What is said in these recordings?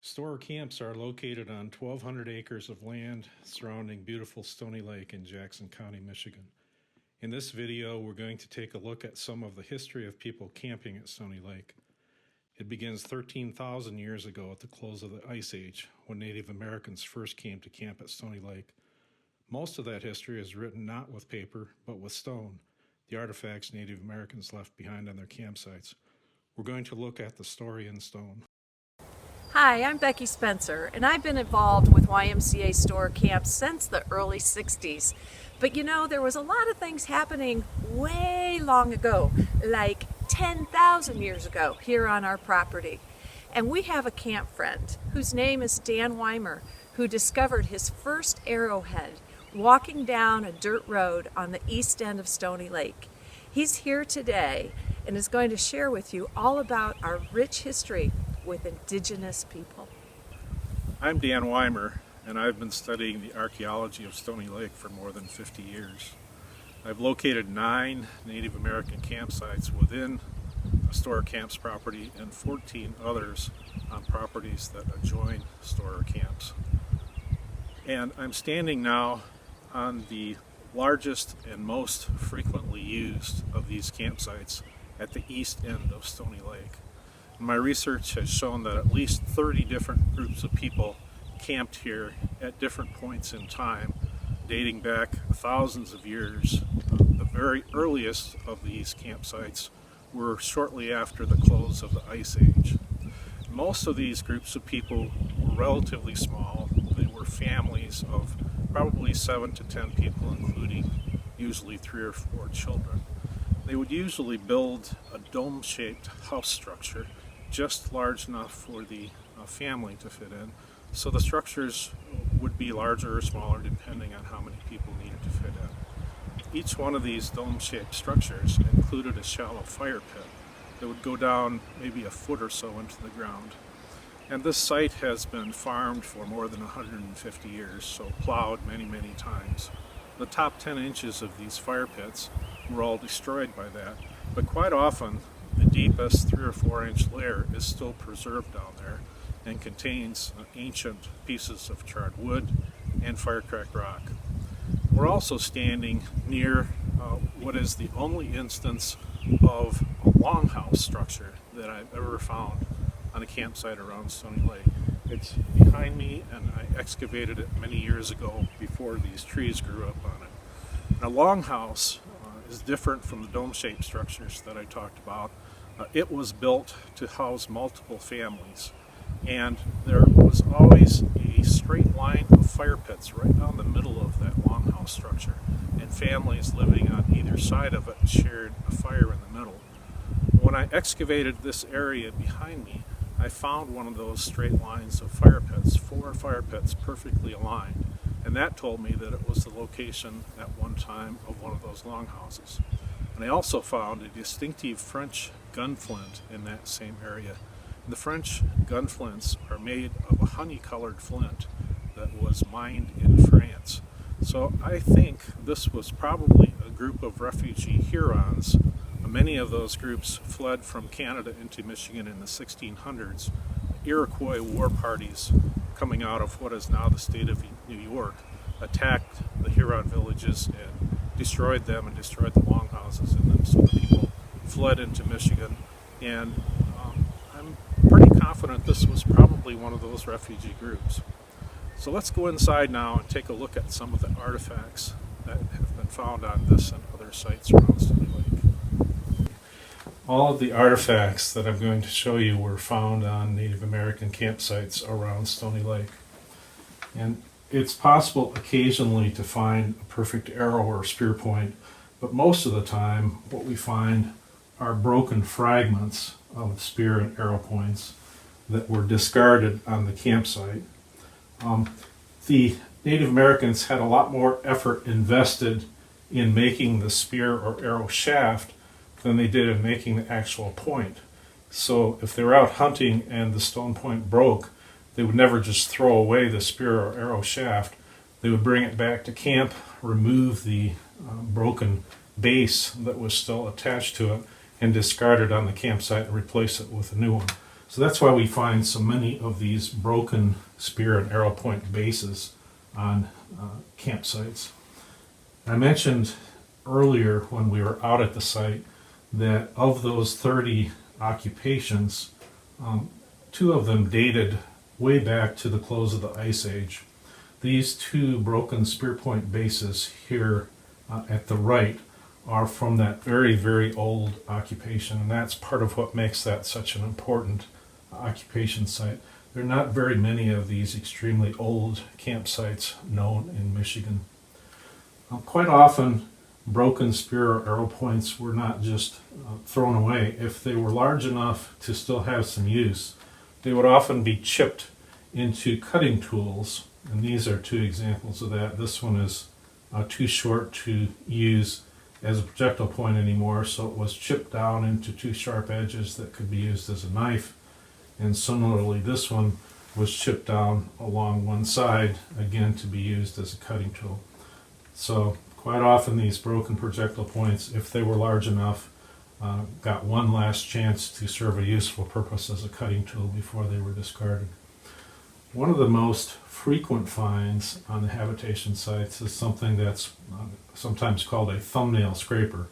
Store camps are located on 1,200 acres of land surrounding beautiful Stony Lake in Jackson County, Michigan. In this video, we're going to take a look at some of the history of people camping at Stony Lake. It begins 13,000 years ago at the close of the Ice Age, when Native Americans first came to camp at Stony Lake. Most of that history is written not with paper, but with stone, the artifacts Native Americans left behind on their campsites. We're going to look at the story in stone. Hi, I'm Becky Spencer, and I've been involved with YMCA store camps since the early 60s. But you know, there was a lot of things happening way long ago, like 10,000 years ago here on our property. And we have a camp friend whose name is Dan Wymer, who discovered his first arrowhead walking down a dirt road on the east end of Stony Lake. He's here today and is going to share with you all about our rich history with indigenous people. I'm Dan Wymer, and I've been studying the archaeology of Stony Lake for more than 50 years. I've located 9 Native American campsites within Storer Camp's property and 14 others on properties that adjoin Storer Camps. And I'm standing now on the largest and most frequently used of these campsites at the east end of Stony Lake. My research has shown that at least 30 different groups of people camped here at different points in time, dating back thousands of years. The very earliest of these campsites were shortly after the close of the Ice Age. Most of these groups of people were relatively small. They were families of probably 7 to 10 people, including usually 3 or 4 children. They would usually build a dome-shaped house structure just large enough for the family to fit in. So the structures would be larger or smaller depending on how many people needed to fit in. Each one of these dome-shaped structures included a shallow fire pit that would go down maybe a foot or so into the ground. And this site has been farmed for more than 150 years, so plowed many, many times. The top 10 inches of these fire pits were all destroyed by that, but quite often the deepest 3 or 4 inch layer is still preserved down there and contains ancient pieces of charred wood and fire-cracked rock. We're also standing near what is the only instance of a longhouse structure that I've ever found on a campsite around Stony Lake. It's behind me, and I excavated it many years ago before these trees grew up on it. And a longhouse is different from the dome-shaped structures that I talked about. It was built to house multiple families, and there was always a straight line of fire pits right down the middle of that longhouse structure, and families living on either side of it shared a fire in the middle. When I excavated this area behind me, I found one of those straight lines of fire pits, 4 fire pits perfectly aligned, and that told me that it was the location at one time of one of those longhouses. And I also found a distinctive French gunflint in that same area. The French gunflints are made of a honey-colored flint that was mined in France. So I think this was probably a group of refugee Hurons. Many of those groups fled from Canada into Michigan in the 1600s. Iroquois war parties coming out of what is now the state of New York attacked the Huron villages and destroyed them and destroyed the longhouses in them. So the people fled into Michigan, and I'm pretty confident this was probably one of those refugee groups. So let's go inside now and take a look at some of the artifacts that have been found on this and other sites around Stony Lake. All of the artifacts that I'm going to show you were found on Native American campsites around Stony Lake. And it's possible occasionally to find a perfect arrow or spear point, but most of the time what we find are broken fragments of spear and arrow points that were discarded on the campsite. The Native Americans had a lot more effort invested in making the spear or arrow shaft than they did in making the actual point. So if they were out hunting and the stone point broke, they would never just throw away the spear or arrow shaft. They would bring it back to camp, remove the broken base that was still attached to it, and discard it on the campsite and replace it with a new one. So that's why we find so many of these broken spear and arrow point bases on campsites. I mentioned earlier when we were out at the site that of those 30 occupations, 2 of them dated way back to the close of the Ice Age. These 2 broken spear point bases here at the right are from that very, very old occupation, and that's part of what makes that such an important occupation site. There are not very many of these extremely old campsites known in Michigan. Quite often, broken spear or arrow points were not just thrown away. If they were large enough to still have some use, they would often be chipped into cutting tools, and these are 2 examples of that. This one is too short to use as a projectile point anymore, so it was chipped down into 2 sharp edges that could be used as a knife. And similarly, this one was chipped down along one side, again to be used as a cutting tool. So quite often these broken projectile points, if they were large enough, got one last chance to serve a useful purpose as a cutting tool before they were discarded. One of the most frequent finds on the habitation sites is something that's sometimes called a thumbnail scraper,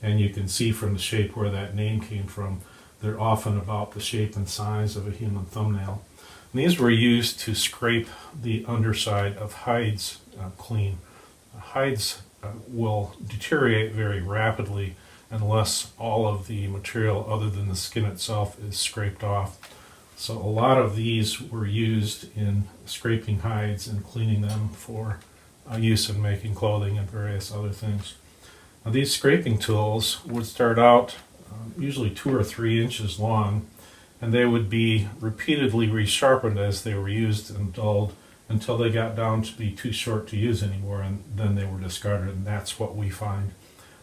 and you can see from the shape where that name came from. They're often about the shape and size of a human thumbnail. And these were used to scrape the underside of hides clean. Hides will deteriorate very rapidly unless all of the material other than the skin itself is scraped off. So a lot of these were used in scraping hides and cleaning them for use in making clothing and various other things. Now, these scraping tools would start out usually 2 or 3 inches long, and they would be repeatedly resharpened as they were used and dulled until they got down to be too short to use anymore, and then they were discarded, and that's what we find.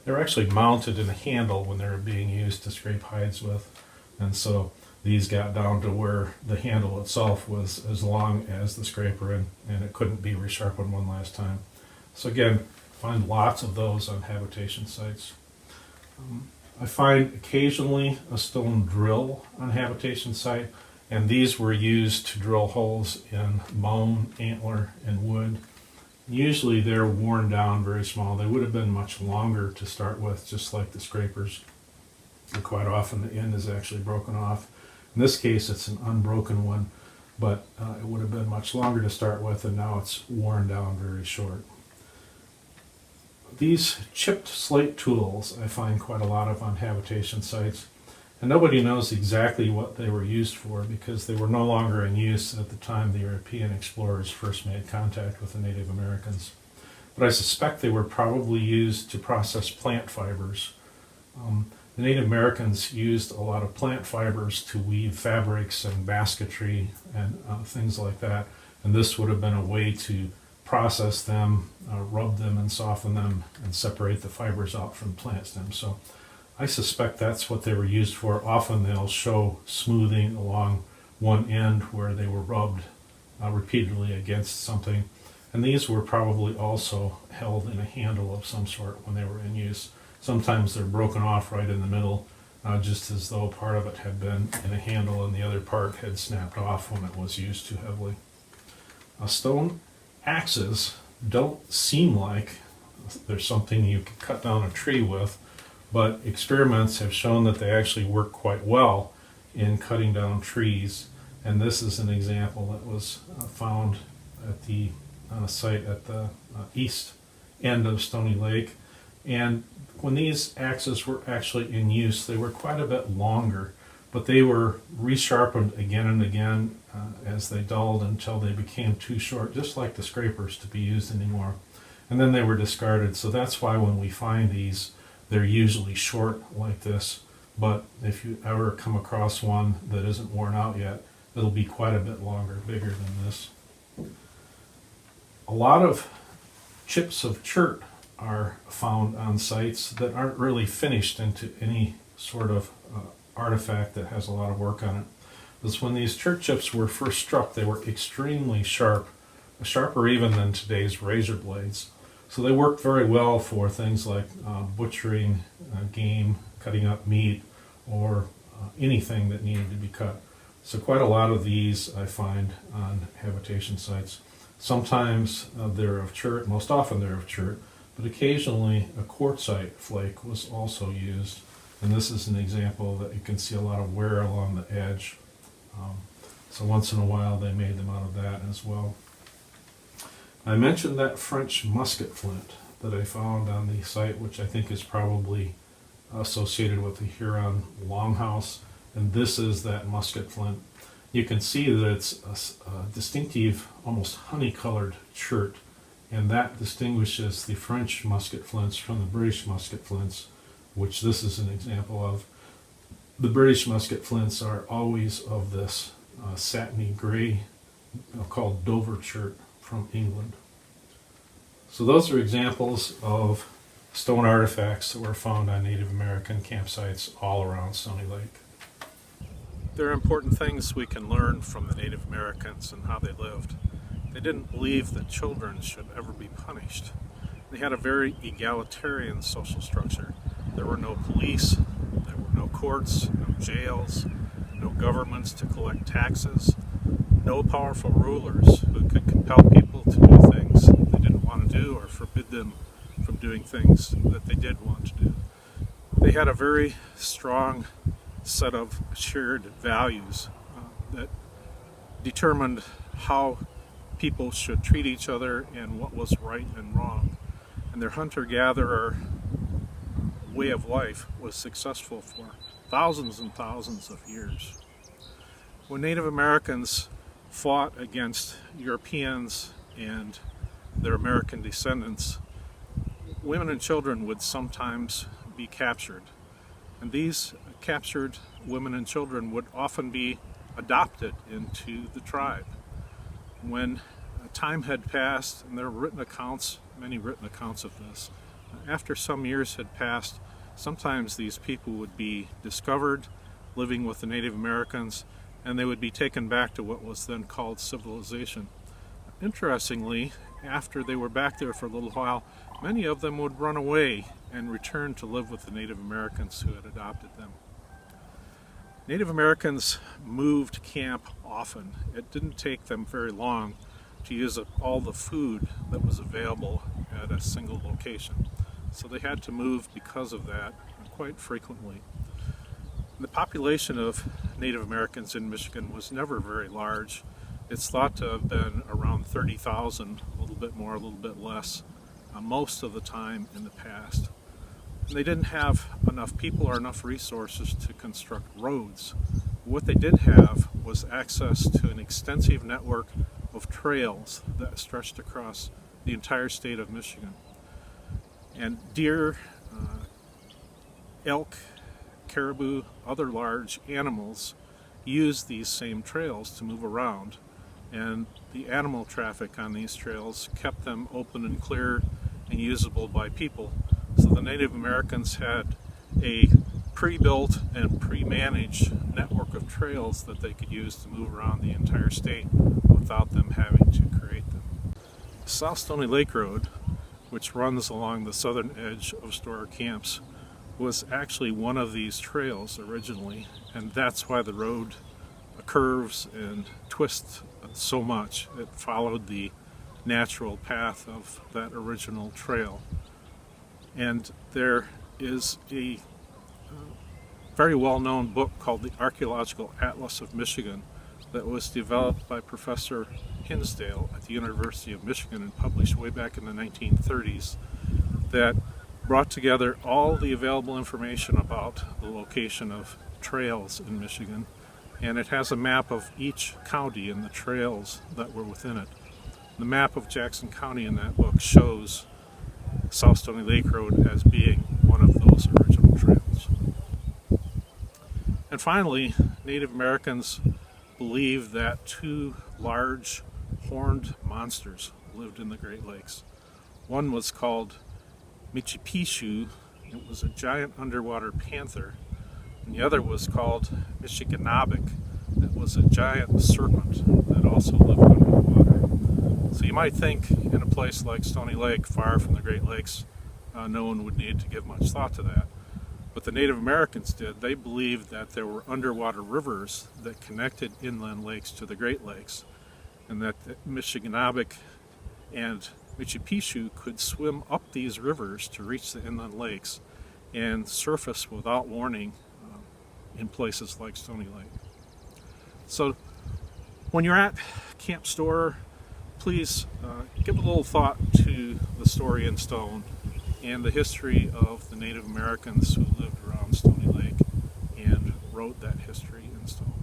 They're actually mounted in a handle when they were being used to scrape hides with, and so these got down to where the handle itself was as long as the scraper, and it couldn't be resharpened one last time. So again, find lots of those on habitation sites. I find occasionally a stone drill on a habitation site, and these were used to drill holes in bone, antler, and wood. Usually they're worn down very small. They would have been much longer to start with, just like the scrapers. And quite often the end is actually broken off. In this case, it's an unbroken one, but it would have been much longer to start with, and now it's worn down very short. These chipped slate tools I find quite a lot of on habitation sites, and nobody knows exactly what they were used for because they were no longer in use at the time the European explorers first made contact with the Native Americans. But I suspect they were probably used to process plant fibers. The Native Americans used a lot of plant fibers to weave fabrics and basketry and things like that, and this would have been a way to process them, rub them and soften them, and separate the fibers out from plant stems. So I suspect that's what they were used for. Often they'll show smoothing along one end where they were rubbed repeatedly against something, and these were probably also held in a handle of some sort when they were in use. Sometimes they're broken off right in the middle, just as though part of it had been in a handle and the other part had snapped off when it was used too heavily. Stone axes don't seem like there's something you could cut down a tree with, but experiments have shown that they actually work quite well in cutting down trees, and this is an example that was found on a site at the east end of Stony Lake. And when these axes were actually in use, they were quite a bit longer, but they were resharpened again and again as they dulled until they became too short, just like the scrapers, to be used anymore. And then they were discarded. So that's why when we find these, they're usually short like this. But if you ever come across one that isn't worn out yet, it'll be quite a bit longer, bigger than this. A lot of chips of chert are found on sites that aren't really finished into any sort of artifact that has a lot of work on it. Because when these chert chips were first struck, they were extremely sharp, sharper even than today's razor blades. So they worked very well for things like butchering game, cutting up meat, or anything that needed to be cut. So quite a lot of these I find on habitation sites. Sometimes they're of chert, most often they're of chert, but occasionally a quartzite flake was also used. And this is an example that you can see a lot of wear along the edge. So once in a while they made them out of that as well. I mentioned that French musket flint that I found on the site, which I think is probably associated with the Huron Longhouse, and this is that musket flint. You can see that it's a distinctive, almost honey-colored chert, and that distinguishes the French musket flints from the British musket flints, which this is an example of. The British musket flints are always of this satiny gray, called Dover chert from England. So those are examples of stone artifacts that were found on Native American campsites all around Stony Lake. There are important things we can learn from the Native Americans and how they lived. They didn't believe that children should ever be punished. They had a very egalitarian social structure. There were no police, there were no courts, no jails, no governments to collect taxes, no powerful rulers who could compel people to do things they didn't want to do or forbid them from doing things that they did want to do. They had a very strong set of shared values that determined how people should treat each other and what was right and wrong. And their hunter-gatherer way of life was successful for thousands and thousands of years. When Native Americans fought against Europeans and their American descendants, women and children would sometimes be captured. And these captured women and children would often be adopted into the tribe. When time had passed, and there are written accounts, many written accounts of this, after some years had passed, sometimes these people would be discovered living with the Native Americans, and they would be taken back to what was then called civilization. Interestingly, after they were back there for a little while, many of them would run away and return to live with the Native Americans who had adopted them. Native Americans moved camp often. It didn't take them very long to use up all the food that was available at a single location. So they had to move because of that quite frequently. The population of Native Americans in Michigan was never very large. It's thought to have been around 30,000, a little bit more, a little bit less, most of the time in the past. And they didn't have enough people or enough resources to construct roads. What they did have was access to an extensive network of trails that stretched across the entire state of Michigan. And deer, elk, caribou, other large animals use these same trails to move around, and the animal traffic on these trails kept them open and clear and usable by people. So the Native Americans had a pre-built and pre-managed network of trails that they could use to move around the entire state without them having to create them. South Stony Lake Road, which runs along the southern edge of Storer Camps, was actually one of these trails originally, and that's why the road curves and twists so much. It followed the natural path of that original trail. And there is a very well-known book called the Archaeological Atlas of Michigan that was developed by Professor Hinsdale at the University of Michigan and published way back in the 1930s, that brought together all the available information about the location of trails in Michigan, and it has a map of each county and the trails that were within it. The map of Jackson County in that book shows South Stony Lake Road as being one of those original trails. And finally, Native Americans believed that two large horned monsters lived in the Great Lakes. One was called Michipishu. It was a giant underwater panther, and the other was called Michiganabik. It was a giant serpent that also lived under the water. So you might think in a place like Stony Lake, far from the Great Lakes, no one would need to give much thought to that. what the Native Americans did, they believed that there were underwater rivers that connected inland lakes to the Great Lakes, and that the Michiganabek and Michipichu could swim up these rivers to reach the inland lakes and surface without warning in places like Stony Lake. So when you're at Camp Storer, please give a little thought to the story in stone and the history of the Native Americans who lived around Stony Lake and wrote that history in stone.